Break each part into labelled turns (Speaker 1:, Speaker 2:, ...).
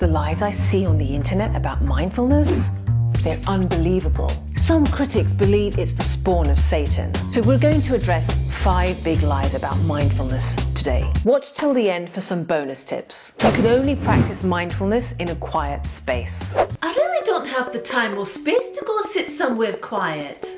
Speaker 1: The lies I see on the internet about mindfulness, they're unbelievable. Some critics believe it's the spawn of Satan. So we're going to address 5 big lies about mindfulness today. Watch till the end for some bonus tips. You can only practice mindfulness in a quiet space.
Speaker 2: I really don't have the time or space to go sit somewhere quiet.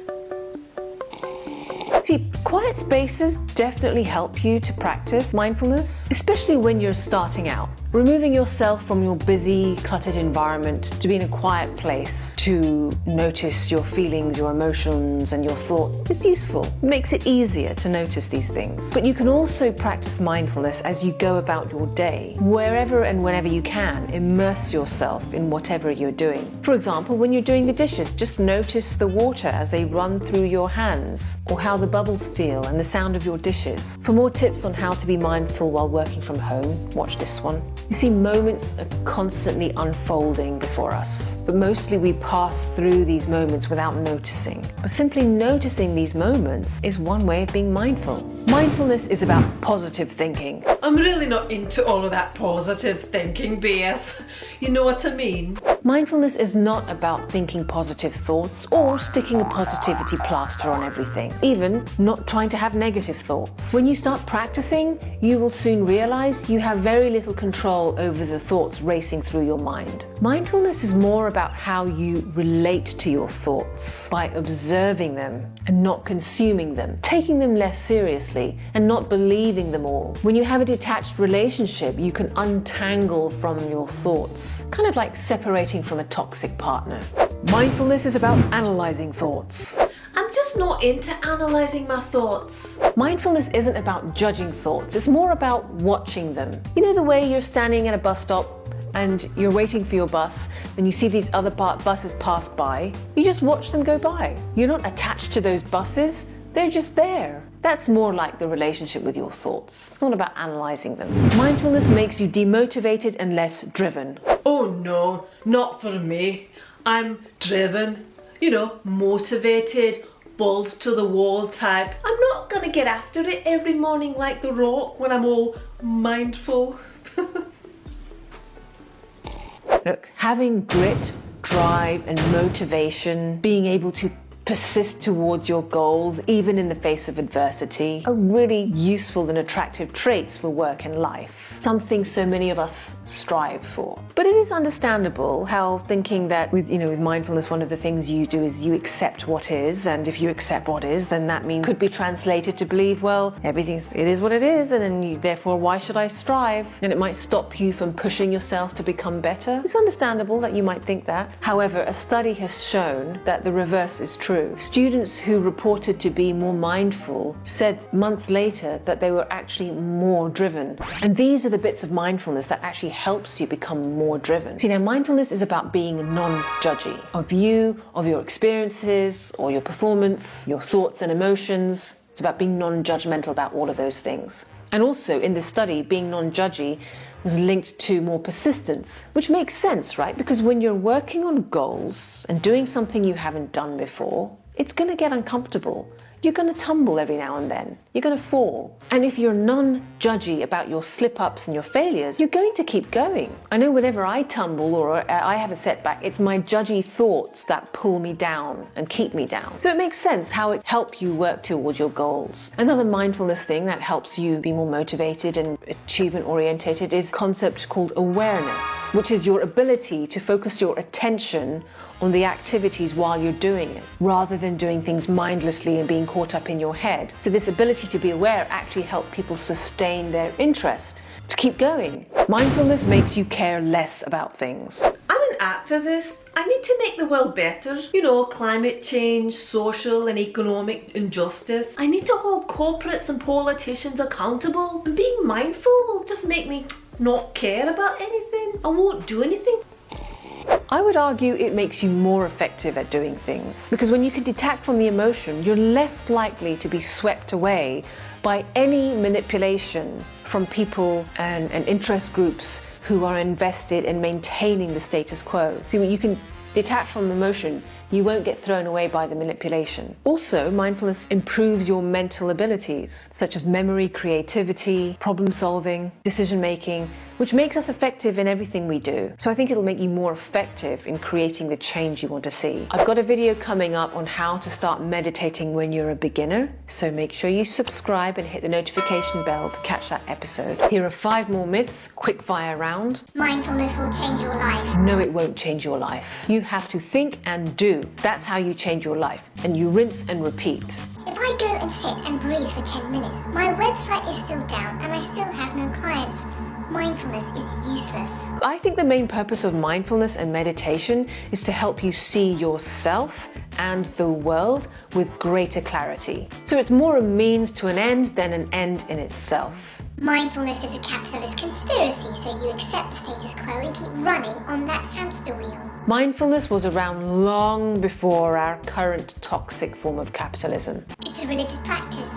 Speaker 1: See, quiet spaces definitely help you to practice mindfulness, especially when you're starting out. Removing yourself from your busy, cluttered environment to be in a quiet place to notice your feelings, your emotions, and your thoughts is useful. It makes it easier to notice these things. But you can also practice mindfulness as you go about your day. Wherever and whenever you can, immerse yourself in whatever you're doing. For example, when you're doing the dishes, just notice the water as they run through your hands, or how the bubbles feel and the sound of your dishes. For more tips on how to be mindful while working from home, watch this one. You see, moments are constantly unfolding before us, but mostly we pass through these moments without noticing. But simply noticing these moments is one way of being mindful. Mindfulness is about positive thinking.
Speaker 2: I'm really not into all of that positive thinking BS. You know what I mean?
Speaker 1: Mindfulness is not about thinking positive thoughts or sticking a positivity plaster on everything, even not trying to have negative thoughts. When you start practicing, you will soon realize you have very little control over the thoughts racing through your mind. Mindfulness is more about how you relate to your thoughts by observing them and not consuming them, taking them less seriously and not believing them all. When you have a detached relationship, you can untangle from your thoughts, kind of like separating from a toxic partner. Mindfulness is about analyzing thoughts.
Speaker 2: I'm just not into analysing my thoughts.
Speaker 1: Mindfulness isn't about judging thoughts, it's more about watching them. You know the way you're standing at a bus stop and you're waiting for your bus and you see these other buses pass by? You just watch them go by. You're not attached to those buses, they're just there. That's more like the relationship with your thoughts. It's not about analysing them. Mindfulness makes you demotivated and less driven.
Speaker 2: Oh no, not for me. I'm driven, motivated, balls to the wall type. I'm not gonna get after it every morning like The Rock when I'm all mindful.
Speaker 1: Look, having grit, drive and motivation, being able to persist towards your goals even in the face of adversity are really useful and attractive traits for work and life. Something so many of us strive for. But it is understandable how thinking that with mindfulness, one of the things you do is you accept what is, and if you accept what is, then that means could be translated to believe, well, it is what it is, and then therefore why should I strive? And it might stop you from pushing yourself to become better. It's understandable that you might think that. However, a study has shown that the reverse is true. Students who reported to be more mindful said months later that they were actually more driven. And these are the bits of mindfulness that actually helps you become more driven. See, now mindfulness is about being non-judgy of you, of your experiences, or your performance, your thoughts and emotions. It's about being non-judgmental about all of those things. And also in this study, being non-judgy was linked to more persistence, which makes sense, right? Because when you're working on goals and doing something you haven't done before, it's going to get uncomfortable. You're going to tumble every now and then. You're going to fall. And if you're non-judgy about your slip-ups and your failures, you're going to keep going. I know whenever I tumble or I have a setback, it's my judgy thoughts that pull me down and keep me down. So it makes sense how it helps you work towards your goals. Another mindfulness thing that helps you be more motivated and achievement-orientated is a concept called awareness, which is your ability to focus your attention on the activities while you're doing it, rather than doing things mindlessly and being caught up in your head. So this ability to be aware actually helps people sustain their interest, to keep going. Mindfulness makes you care less about things.
Speaker 2: I'm an activist. I need to make the world better. Climate change, social and economic injustice. I need to hold corporates and politicians accountable. And being mindful will just make me not care about anything. I won't do anything.
Speaker 1: I would argue it makes you more effective at doing things, because when you can detach from the emotion, you're less likely to be swept away by any manipulation from people and interest groups who are invested in maintaining the status quo. So when you can detach from emotion, you won't get thrown away by the manipulation. Also, mindfulness improves your mental abilities, such as memory, creativity, problem solving, decision making, which makes us effective in everything we do. So I think it'll make you more effective in creating the change you want to see. I've got a video coming up on how to start meditating when you're a beginner, so make sure you subscribe and hit the notification bell to catch that episode. Here are 5 more myths, quick fire round.
Speaker 3: Mindfulness will change your life.
Speaker 1: No, it won't change your life. You have to think and do. That's how you change your life. And you rinse and repeat.
Speaker 3: If I go and sit and breathe for 10 minutes, my website is still down and I still have no clients. Mindfulness is useless.
Speaker 1: I think the main purpose of mindfulness and meditation is to help you see yourself and the world with greater clarity. So it's more a means to an end than an end in itself.
Speaker 3: Mindfulness is a capitalist conspiracy, so you accept the status quo and keep running on that hamster wheel.
Speaker 1: Mindfulness was around long before our current toxic form of capitalism.
Speaker 3: It's a religious practice.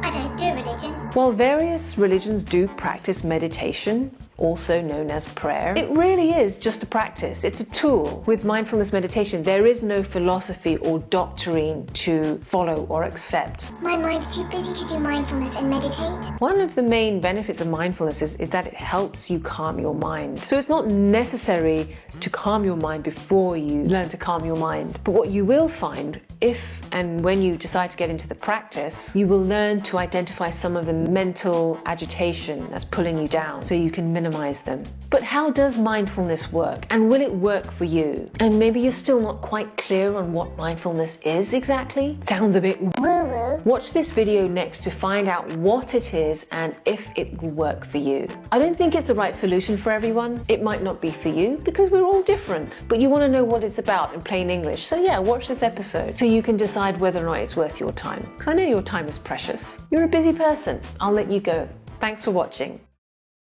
Speaker 3: I don't do religion.
Speaker 1: While various religions do practice meditation, also known as prayer, it really is just a practice. It's a tool. With mindfulness meditation, there is no philosophy or doctrine to follow or accept.
Speaker 3: My mind's too busy to do mindfulness and meditate.
Speaker 1: One of the main benefits of mindfulness is that it helps you calm your mind. So it's not necessary to calm your mind before you learn to calm your mind. But what you will find, if and when you decide to get into the practice, you will learn to identify some of the mental agitation that's pulling you down so you can minimize them. But how does mindfulness work? And will it work for you? And maybe you're still not quite clear on what mindfulness is exactly? Sounds a bit woo-woo. Watch this video next to find out what it is and if it will work for you. I don't think it's the right solution for everyone. It might not be for you because we're all different. But you want to know what it's about in plain English. So yeah, watch this episode so you can decide whether or not it's worth your time. Because I know your time is precious. You're a busy person. I'll let you go. Thanks for watching.